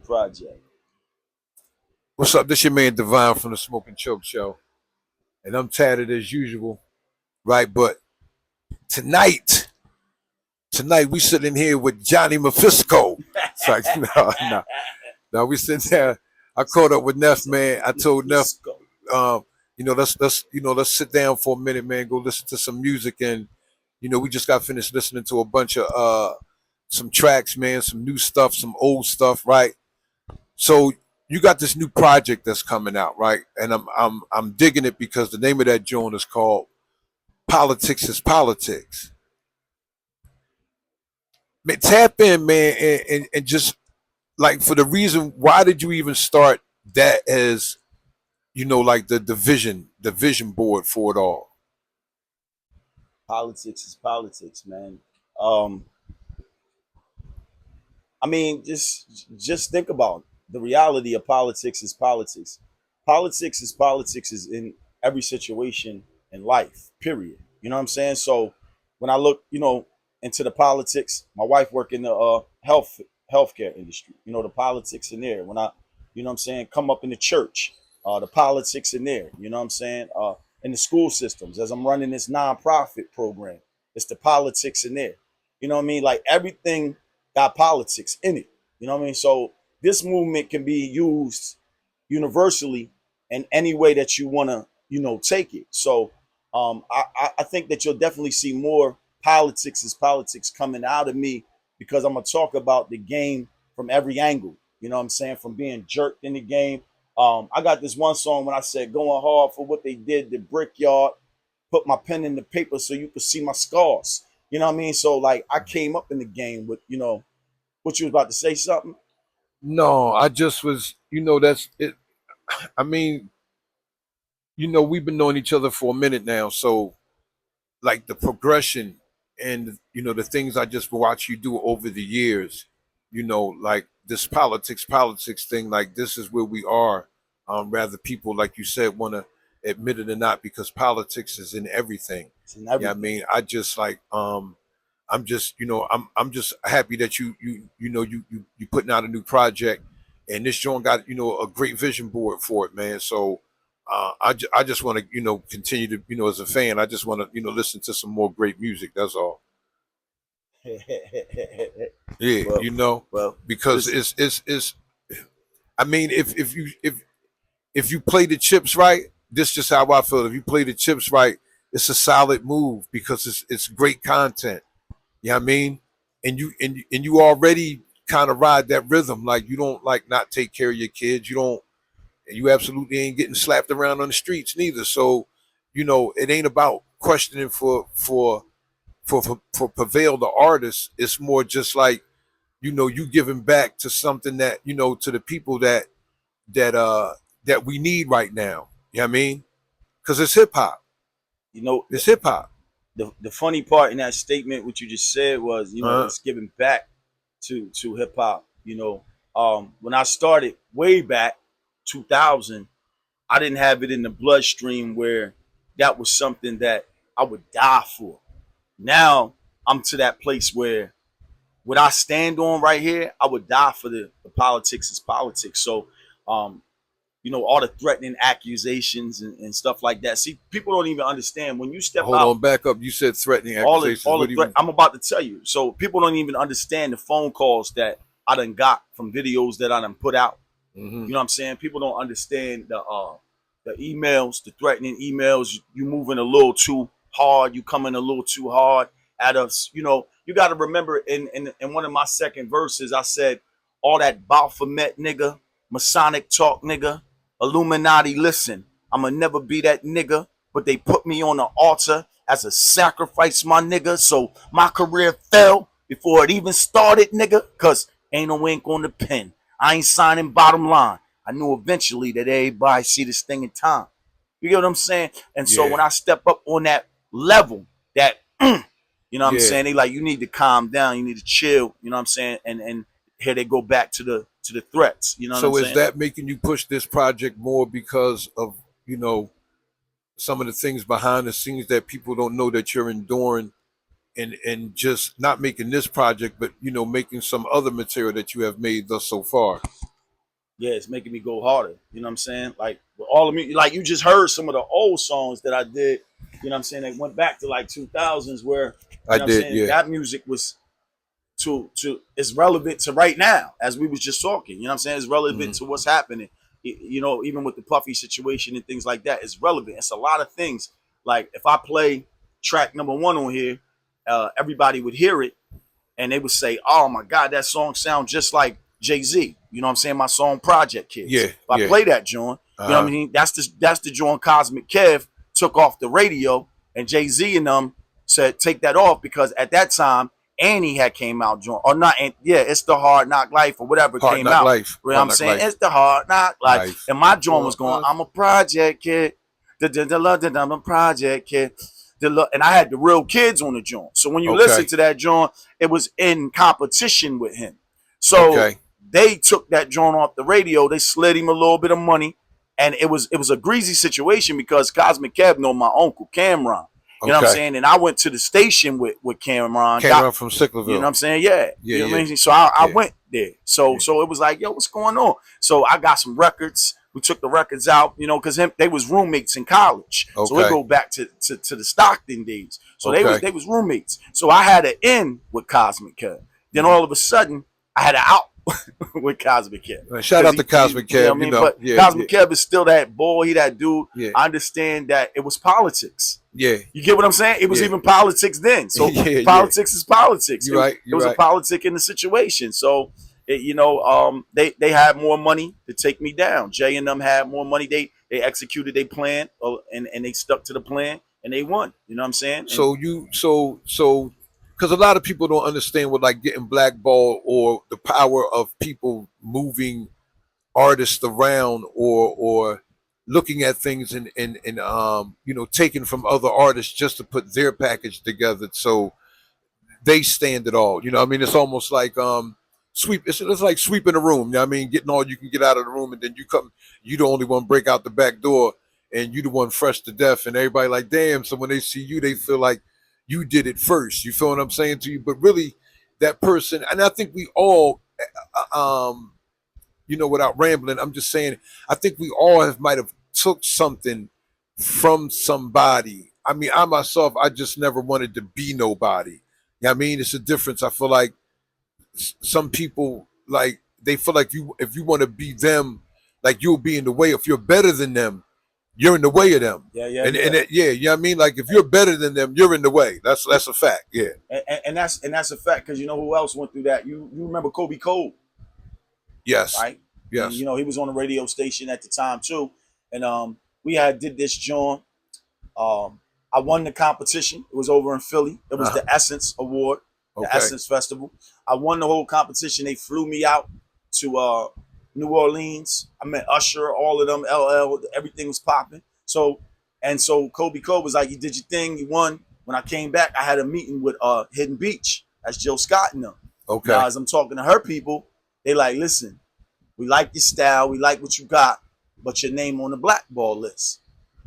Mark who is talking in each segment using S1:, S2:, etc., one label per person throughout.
S1: project?
S2: What's up? This your man Divine from the Smoke and Choke Show, and I'm tatted as usual, right? But tonight, tonight we sitting here with Johnny Mephisco. It's like no, we sitting there. I caught up with Neff, man. I told Neff,
S1: Let's go.
S2: let's sit down for a minute, man. Go listen to some music, and we just got finished listening to a bunch of some tracks, man, some new stuff, some old stuff, right? So you got this new project that's coming out, right? And I'm digging it because the name of that joint is called Politics is Politics. Man, tap in, man, and just like for the reason why did you even start that as like the vision board for it all?
S1: Politics is politics, man. Um, I mean, just think about it. The reality of politics is politics. Politics is in every situation in life. Period. You know what I'm saying? So when I look, into the politics, my wife work in the healthcare industry. You know, the politics in there. When I, you know what I'm saying, come up in the church, the politics in there. You know what I'm saying? In the school systems, as I'm running this nonprofit program, it's the politics in there. You know what I mean? Like everything got politics in it. You know what I mean? So this movement can be used universally in any way that you want to, take it. So I think that you'll definitely see more politics is politics coming out of me because I'm gonna talk about the game from every angle. You know what I'm saying? From being jerked in the game. I got this one song when I said going hard for what they did, the brickyard, put my pen in the paper so you could see my scars. You know what I mean? So like I came up in the game with, what you was about to say something.
S2: No, I just was, that's it. I mean, we've been knowing each other for a minute now, so like the progression and the things I just watch you do over the years, like this politics thing, like this is where we are. Rather people like you said want to admit it or not because politics is in everything.
S1: It's in
S2: Yeah, I
S1: everything.
S2: mean, I just like I'm just I'm just happy that you putting out a new project, and this joint got a great vision board for it, man. So I just want to continue to as a fan, I just want to listen to some more great music. That's all. Yeah,
S1: well, well,
S2: because
S1: listen.
S2: it's I mean if you play the chips right, this is just how I feel. If you play the chips right, it's a solid move because it's great content. You know what I mean? And you already kind of ride that rhythm. Like you don't like not take care of your kids. You don't and you absolutely ain't getting slapped around on the streets neither. So, it ain't about questioning for prevail the artist. It's more just like, you giving back to something that, to the people that that we need right now. You know what I mean? Because it's hip hop.
S1: You know,
S2: It's hip hop.
S1: the funny part in that statement, what you just said was,
S2: Uh,
S1: it's giving back to hip hop. When I started way back 2000, I didn't have it in the bloodstream where that was something that I would die for. Now I'm to that place where what I stand on right here, I would die for the politics is politics. So, um, all the threatening accusations and stuff like that. See, people don't even understand when you step
S2: Hold
S1: out
S2: on, back up. You said threatening
S1: all the
S2: accusations.
S1: all the
S2: What do
S1: threat.
S2: you?
S1: I'm about to tell you. So people don't even understand the phone calls that I done got from videos that I done put out.
S2: Mm-hmm.
S1: You know what I'm saying? People don't understand the emails, the threatening emails. You moving a little too hard. You coming a little too hard at us. You got to remember in one of my second verses, I said all that Baphomet nigga, Masonic talk nigga, Illuminati. Listen, I'ma never be that nigga, but they put me on the altar as a sacrifice, my nigga. So my career fell before it even started, nigga. Cause ain't no ink on the pen. I ain't signing bottom line. I knew eventually that everybody see this thing in time. You get what I'm saying? And so
S2: Yeah,
S1: when I step up on that level, that you know what I'm
S2: yeah.
S1: saying, they like you need to calm down, you need to chill. You know what I'm saying? And here they go back to the threats. You know what I'm
S2: So is
S1: saying?
S2: that making you push this project more because of you know some of the things behind the scenes that people don't know that you're enduring, and just not making this project, but making some other material that you have made thus so far?
S1: Yeah, it's making me go harder. You know what I'm saying? Like with all of me, like you just heard some of the old songs that I did. You know what I'm saying? They went back to like 2000s where,
S2: I
S1: you know what I'm
S2: did,
S1: saying,
S2: yeah.
S1: that music was to it's relevant to right now, as we was just talking. You know what I'm saying? It's relevant
S2: Hmm.
S1: to what's happening. You know, even with the Puffy situation and things like that, it's relevant. It's a lot of things. Like if I play track number one on here, everybody would hear it and they would say, "Oh my God, that song sounds just like Jay-Z." You know what I'm saying? My song Project Kids.
S2: Yeah,
S1: If I
S2: yeah.
S1: play that joint, you know what I
S2: Uh-huh.
S1: mean? That's the joint Cosmic Kev took off the radio, and Jay-Z and them said take that off because at that time Annie had came out joint or not. And yeah, it's the Hard Knock Life or whatever
S2: Hard
S1: came
S2: Knock
S1: out.
S2: Life.
S1: You know what
S2: Hard
S1: I'm
S2: Knock
S1: saying?
S2: Life.
S1: It's the Hard Knock Life,
S2: Life.
S1: and my joint was
S2: For
S1: going.
S2: us.
S1: I'm a Project Kid. I'm a Project Kid. And I had the real kids on the joint. So when you listen
S2: Okay.
S1: to that joint, it was in competition with him. So
S2: Okay.
S1: they took that joint off the radio. They slid him a little bit of money, and it was a greasy situation because Cosmic Kev know my uncle Cameron. You know what I'm
S2: Okay.
S1: saying? And I went to the station with Cameron.
S2: Came
S1: Got,
S2: around from
S1: you know what
S2: Sicklerville.
S1: I'm saying? Yeah.
S2: Yeah,
S1: You know what I
S2: yeah,
S1: mean? So I
S2: yeah,
S1: went there. So
S2: yeah.
S1: so it was like, yo, what's going on? So I got some records. We took the records out, you know, because they was roommates in college. So it
S2: Okay.
S1: go back to the Stockton days. So they was
S2: Okay.
S1: they was roommates. So I had an in with Cosmic Kev. Then
S2: Mhm.
S1: all of a sudden, I had an out with Cosmic Kev.
S2: Shout
S1: Because
S2: out to Cosmic
S1: you know
S2: Kev.
S1: what I
S2: You
S1: mean?
S2: know,
S1: But
S2: yeah, yeah,
S1: Cosmic Kev is still that boy, he that dude.
S2: yeah,
S1: I understand that it was politics.
S2: yeah,
S1: You get what I'm saying? It was
S2: yeah,
S1: even politics then. So
S2: yeah, yeah.
S1: politics is politics.
S2: You
S1: It,
S2: right.
S1: it
S2: You
S1: was a
S2: right.
S1: politic in the situation. So, they had more money to take me down. Jay and them had more money. They executed their plan, and they stuck to the plan and they won. You know what I'm saying? And
S2: Because a lot of people don't understand what like getting blackballed or the power of people moving artists around or looking at things and taking from other artists just to put their package together so they stand it all. You know, what I mean, it's almost like sweep. It's like sweeping a room. You know what I mean, getting all you can get out of the room, and then you come. You the only one break out the back door, and you the one fresh to death, and everybody like, damn. So when they see you, they feel like you did it first. You feel what I'm saying to you? But really, that person, and I think we all, without rambling, I'm just saying, I think we all have might have took something from somebody. I mean, I myself, I just never wanted to be nobody. You know what I mean? It's a difference. I feel like some people like they feel like if you want to be them, like you'll be in the way. If you're better than them, you're in the way of them.
S1: yeah, yeah,
S2: And
S1: yeah.
S2: yeah, you know what I mean? Like if you're better than them, you're in the way. That's a fact. Yeah.
S1: And that's a fact because you know who else went through that? You remember Kobe Cole,
S2: Yes.
S1: right? And
S2: Yes.
S1: he was on a radio station at the time too. And we had did this joint. I won the competition. It was over in Philly. It was
S2: Uh-huh.
S1: the Essence Award, the
S2: Okay.
S1: Essence Festival. I won the whole competition. They flew me out to New Orleans. I met Usher, all of them, LL, everything was popping. So Kobe Cole was like, "You did your thing, you won." When I came back, I had a meeting with Hidden Beach. That's Jill Scott and them.
S2: Okay.
S1: Now, as I'm talking to her people, they like, "Listen, we like your style, we like what you got, but your name on the blackball list."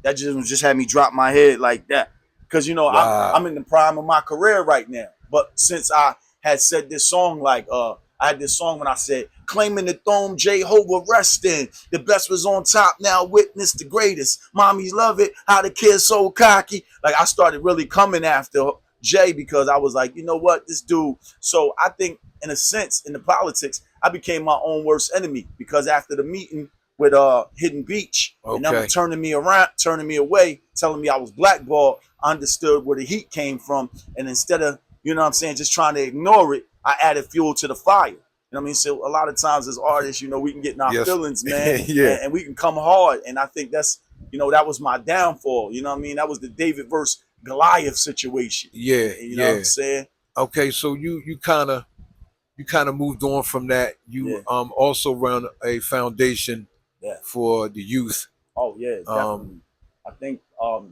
S1: That just had me drop my head like that, because I'm
S2: Wow.
S1: in the prime of my career right now. But since I had said this song, like I had this song when I said, "Claiming the throne, Jehovah resting. The best was on top. Now witness the greatest. Mommies love it. How the kids so cocky." Like I started really coming after Jay because I was like, you know what, this dude. So I think, in a sense, in the politics, I became my own worst enemy because after the meeting with Hidden Beach and them
S2: Okay.
S1: turning me around, turning me away, telling me I was blackballed, I understood where the heat came from. And instead of, just trying to ignore it, I added fuel to the fire. You know what I mean? So a lot of times as artists, we can get in our
S2: Yes.
S1: feelings, man,
S2: Yeah.
S1: and we can come hard. And I think that's, that was my downfall. You know what I mean? That was the David versus Goliath situation.
S2: Yeah.
S1: You know what
S2: Yeah.
S1: I'm saying?
S2: Okay. So you kind of moved on from that.
S1: Yeah,
S2: You also run a foundation
S1: yeah.
S2: for the youth.
S1: Oh yeah,
S2: Um,
S1: definitely. I think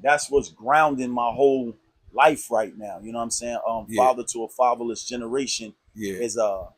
S1: that's what's grounding my whole life right now. You know what I'm saying?
S2: yeah.
S1: Father to a fatherless generation
S2: Yeah.
S1: is a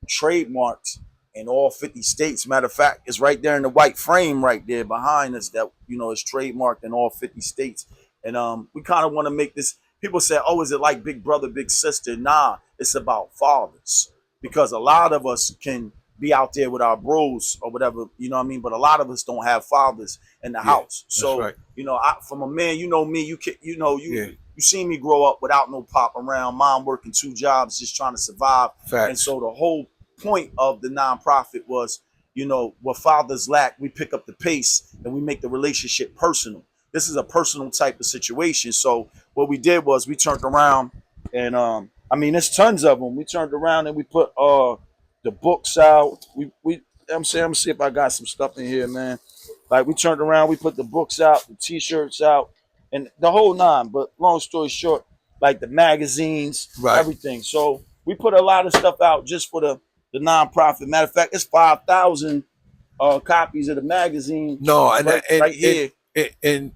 S1: trademarked in all 50 states. Matter of fact, it's right there in the white frame right there behind us that is trademarked in all 50 states. And we kind of want to make this. People say, "Oh, is it like Big Brother, Big Sister?" Nah, it's about fathers because a lot of us can be out there with our bros or whatever, you know what I mean? But a lot of us don't have fathers in the
S2: Yeah,
S1: house.
S2: that's
S1: So,
S2: right.
S1: you know, from a man, you know me,
S2: Yeah,
S1: you seen me grow up without no pop around, mom working 2 jobs, just trying to survive. And
S2: facts.
S1: so the whole point of the nonprofit was, you know, what fathers lack, we pick up the pace and we make the relationship personal. This is a personal type of situation. So what we did was we turned around and I mean, there's tons of them. We turned around and we put the books out. I'm saying, I'm gonna see if I got some stuff in here, man. Like we turned around, we put the books out, the T-shirts out, and the whole nine. But long story short, like the magazines,
S2: Right.
S1: everything. So we put a lot of stuff out just for the nonprofit. Matter of fact, it's 5,000 copies of the magazine
S2: No,
S1: right here.
S2: and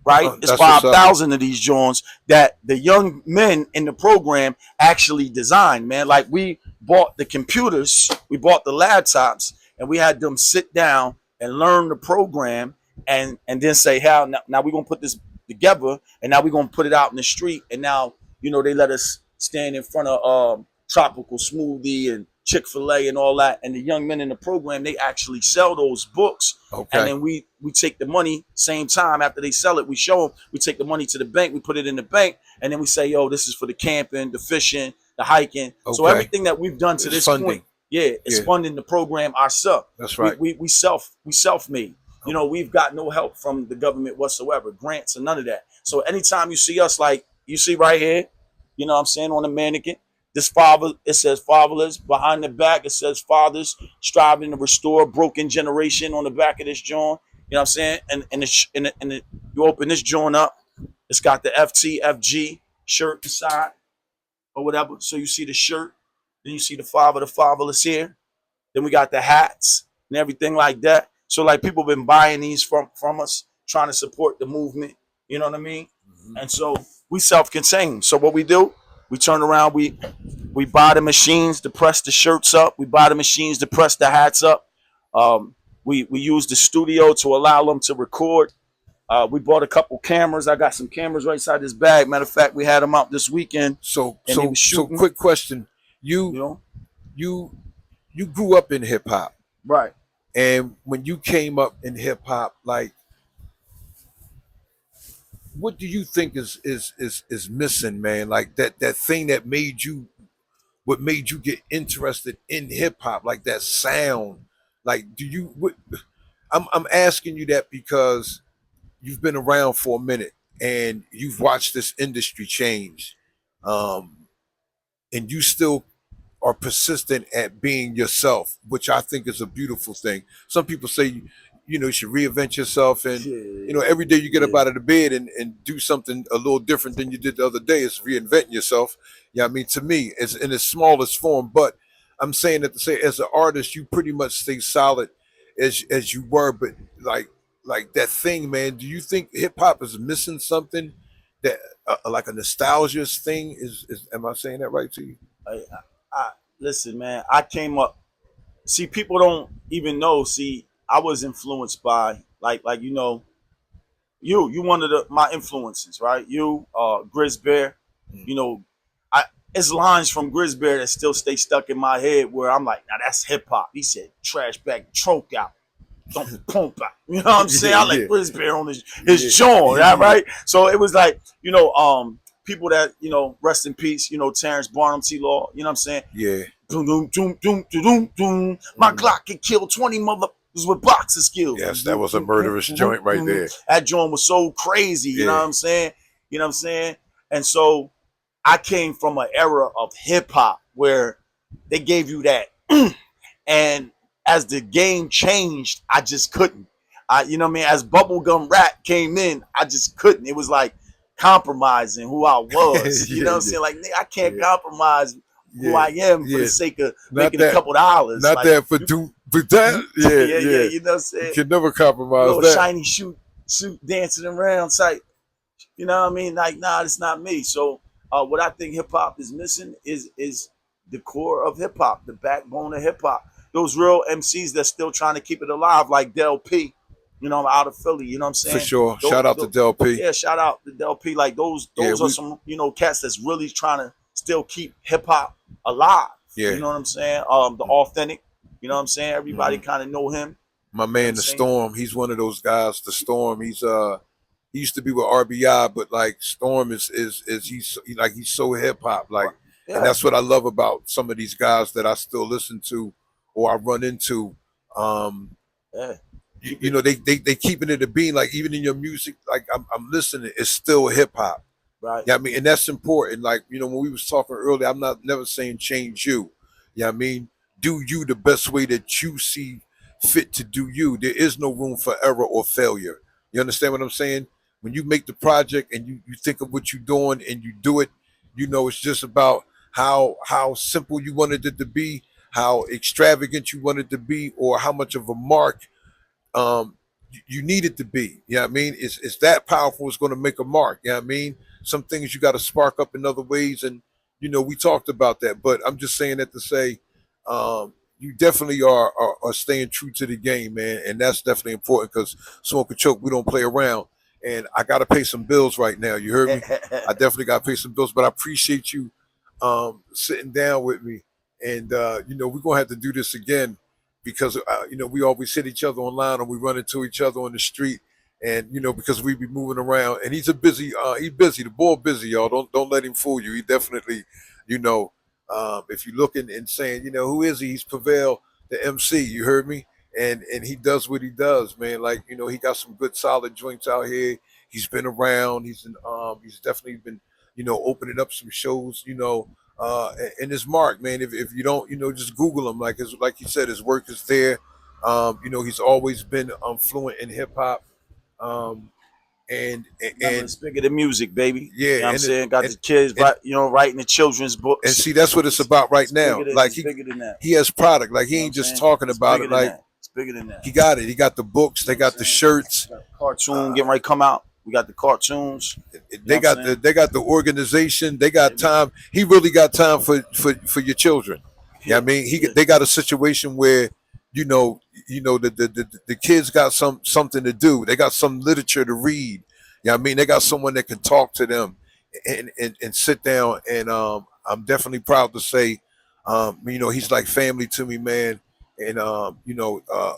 S1: Right, it's
S2: that's what's
S1: five
S2: up.
S1: thousand of these joints that the young men in the program actually designed. Man, like we bought the computers, we bought the laptops, and we had them sit down and learn the program, and then say, "How now we're gonna put this together, and now we're gonna put it out in the street." And now, you know, they let us stand in front of Tropical Smoothie and Chick-fil-A and all that. And the young men in the program, they actually sell those books. And
S2: Okay.
S1: then we take the money same time after they sell it. We show them, we take the money to the bank, we put it in the bank, and then we say, yo, this is for the camping, the fishing, the hiking. So
S2: Okay.
S1: everything that we've done to
S2: It's
S1: this
S2: funding.
S1: point, yeah, it's
S2: Yeah.
S1: funding the program ourselves.
S2: That's right.
S1: We self-made. You know, we've got no help from the government whatsoever, grants or none of that. So anytime you see us, like you see right here, you know what I'm saying, on the mannequin, this father, it says fatherless. Behind the back, it says fathers striving to restore broken generation on the back of this joint. You know what I'm saying? And you open this joint up, it's got the FTFG shirt inside or whatever. So you see the shirt, then you see the father, the fatherless here. Then we got the hats and everything like that. So like people been buying these from us, trying to support the movement. You know what I mean? And so we self-contained. So what we do, we turn around, we buy the machines to press the shirts up. We buy the machines to press the hats up. We use the studio to allow them to record. We bought a couple cameras. I got some cameras right inside this bag. Matter of fact, we had them out this weekend.
S2: So
S1: And they
S2: so
S1: was
S2: so
S1: shooting.
S2: quick question.
S1: You
S2: You
S1: know,
S2: you you grew up in hip hop,
S1: right?
S2: and when you came up in hip hop, like what do you think is missing, man? Like that thing that made you what made you get interested in hip hop, like that sound. Like do you what I'm asking you that because you've been around for a minute and you've watched this industry change. Um and you still are persistent at being yourself, which I think is a beautiful thing. Some people say, you should reinvent yourself, and
S1: Yeah,
S2: every day you get up
S1: yeah.
S2: out of the bed and do something a little different than you did the other day. It's reinventing yourself. Yeah, I mean, to me, it's in its smallest form. But I'm saying that to say, as an artist, you pretty much stay solid as you were. But like that thing, man. Do you think hip hop is missing something that like a nostalgia thing? Is am I saying that right to you?
S1: I, I listen, man. I came up. See, people don't even know. See, I was influenced by like you know you one of my influences, right? You, Grizz Bear.
S2: Mm.
S1: You know, I it's lines from Grizz Bear that still stay stuck in my head where I'm like, now that's hip hop. He said, trash bag, troke out. Don't pump out. You know what I'm saying? I like
S2: Yeah,
S1: Grizz Bear on his
S2: yeah,
S1: jaw,
S2: yeah,
S1: right? So it was like, people that, rest in peace, Terrence Barnum, T Law, you know what I'm saying?
S2: yeah.
S1: Doom, doom, doom, doom, doom, doom. My
S2: Mm.
S1: Glock can kill 20 motherfuckers with boxing skills.
S2: Yes, that was a murderous joint right there.
S1: That joint was so crazy, you know
S2: Yeah.
S1: what I'm saying? You know what I'm saying? And so I came from an era of hip hop where they gave you that. And as the game changed, I just couldn't. You know what I mean? As bubblegum rap came in, I just couldn't. It was like compromising who I was. You know what I'm saying? Like, nigga, I can't
S2: Yeah.
S1: compromise who
S2: Yeah.
S1: I am for
S2: Yeah.
S1: the sake of
S2: Not
S1: making a
S2: that.
S1: couple dollars.
S2: Not
S1: Like,
S2: that for do, but that. Yeah,
S1: yeah,
S2: yeah.
S1: you know what I'm
S2: You
S1: saying?
S2: can never compromise
S1: Little
S2: that.
S1: shiny shoot dancing around. It's like, you know what I mean? Like, nah, it's not me. So what I think hip hop is missing is the core of hip hop, the backbone of hip hop. Those real MCs that's still trying to keep it alive, like Del P, out of Philly, you know what I'm
S2: For
S1: saying?
S2: sure.
S1: Those,
S2: Shout out to Del P.
S1: yeah, shout out to Del P. Like those
S2: Yeah,
S1: are some, cats that's really trying to still keep hip hop alive.
S2: Yeah.
S1: You know what I'm saying? The authentic. You know what I'm saying? Everybody kind of know him.
S2: My
S1: You know what
S2: man,
S1: I'm
S2: the
S1: saying?
S2: Storm. He's one of those guys. The Storm. He used to be with RBI, but like Storm is he's so hip hop like,
S1: Right.
S2: and
S1: Yeah,
S2: that's what I love about some of these guys that I still listen to or I run into. Um,
S1: yeah. Keep
S2: you
S1: it
S2: know, they keeping it a being like even in your music, like I'm listening, it's still hip hop.
S1: right.
S2: Yeah, I mean, and that's important. Like, when we was talking earlier, I'm not never saying change you. Yeah, I mean, do you the best way that you see fit to do you. There is no room for error or failure. You understand what I'm saying? When you make the project and you think of what you're doing and you do it, it's just about how simple you wanted it to be, how extravagant you wanted it to be, or how much of a mark you need it to be. You know what I mean? It's that powerful. It's going to make a mark. You know what I mean? Some things you got to spark up in other ways, and we talked about that. But I'm just saying that to say, you definitely are staying true to the game, man, and that's definitely important because Smoke and Choke, we don't play around. And I got to pay some bills right now. You heard me? I definitely got to pay some bills, but I appreciate you sitting down with me. And we're gonna have to do this again because we always hit each other online or we run into each other on the street, and because we be moving around. And he's busy. The boy busy, y'all. Don't let him fool you. He definitely, if you looking and saying, who is he? He's Pavel, the MC. You heard me? And he does what he does, man. Like he got some good solid joints out here. He's been around. He's definitely been opening up some shows. And his mark, man. If you don't, just Google him. Like you said, his work is there. He's always been fluent in hip hop. Um, and
S1: Remember, it's bigger than music, baby.
S2: yeah,
S1: You know what I'm
S2: and it,
S1: saying? Got
S2: and
S1: the kids,
S2: and
S1: writing the children's
S2: and
S1: books.
S2: see, that's what it's about right
S1: It's bigger
S2: now.
S1: than
S2: Like
S1: it's bigger than that.
S2: he has product. Like he
S1: You know what I'm
S2: ain't just
S1: saying?
S2: talking
S1: It's
S2: about
S1: bigger
S2: it.
S1: than
S2: Like
S1: that. It's bigger than that.
S2: he got it. He got the books.
S1: You know
S2: They
S1: what I'm
S2: got the
S1: saying?
S2: shirts.
S1: Got a cartoon
S2: Uh,
S1: getting ready to come out. We got the cartoons. You know what
S2: they
S1: I'm
S2: got
S1: saying?
S2: the organization. They
S1: Yeah,
S2: got time. He really got time for your children. Yeah, I
S1: yeah,
S2: mean,
S1: yeah.
S2: they got a situation where the kids got something to do. They got some literature to read. Yeah, I mean, they got someone that can talk to them and sit down. And I'm definitely proud to say, he's like family to me, man. And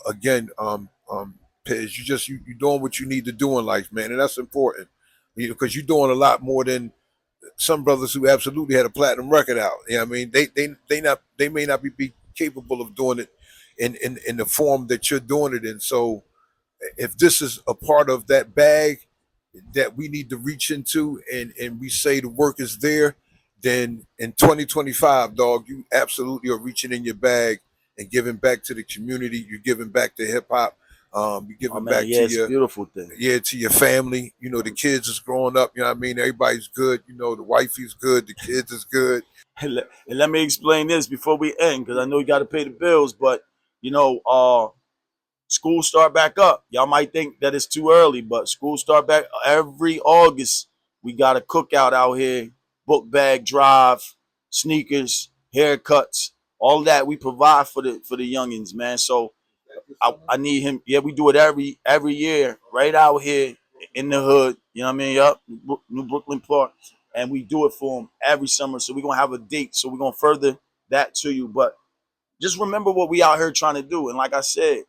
S2: again, Pez, you doing what you need to do in life, man, and that's important. Because you're doing a lot more than some brothers who absolutely had a platinum record out. You know what I mean? They may not be capable of doing it in the form that you're doing it in. So if this is a part of that bag that we need to reach into and we say the work is there, then in 2025, dog, you absolutely are reaching in your bag and giving back to the community. You're giving back to hip hop. You're
S1: Oh
S2: giving
S1: man,
S2: back
S1: yeah,
S2: to
S1: it's a
S2: your
S1: beautiful thing.
S2: to your family. The kids is growing up. You know what I mean? Everybody's good. The wifey's good. The kids is good.
S1: And let me explain this before we end, because I know you got to pay the bills. But you know, school start back up. Y'all might think that it's too early, but school start back every August. We got a cookout out here, book bag drive, sneakers, haircuts, all that we provide for the youngins, man. So I need him. Yeah, we do it every year, right out here in the hood. You know what I mean? Yup, New Brooklyn Park, and we do it for him every summer. So we're gonna have a date. So we're gonna further that to you. But just remember what we out here trying to do. And like I said,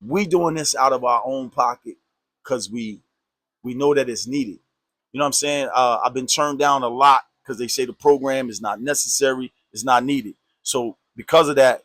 S1: we doing this out of our own pocket because we know that it's needed. You know what I'm saying? I've been turned down a lot because they say the program is not necessary, it's not needed. So because of that,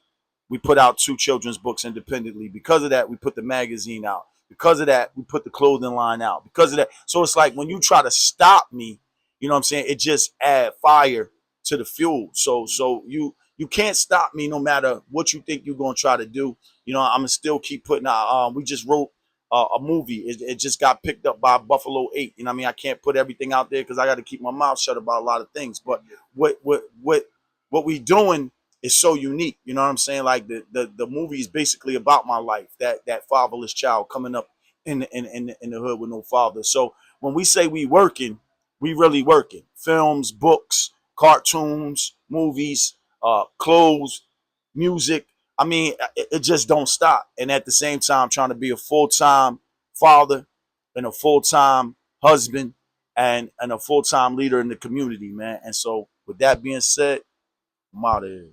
S1: we put out 2 children's books independently. Because of that, we put the magazine out. Because of that, we put the clothing line out. Because of that, so it's like when you try to stop me, you know what I'm saying? It just add fire to the fuel. So you can't stop me no matter what you think you're gonna try to do. You know, I'm gonna still keep putting out. We just wrote a movie. It just got picked up by Buffalo 8. You know what I mean? I can't put everything out there because I got to keep my mouth shut about a lot of things. But what we doing is so unique. You know what I'm saying? Like the movie is basically about my life. That fatherless child coming up in the hood with no father. So when we say we working, we really working. Films, books, cartoons, movies, clothes, music. I mean, it just don't stop. And at the same time, trying to be a full-time father and a full-time husband and a full-time leader in the community, man. And so with that being said, I'm out of here.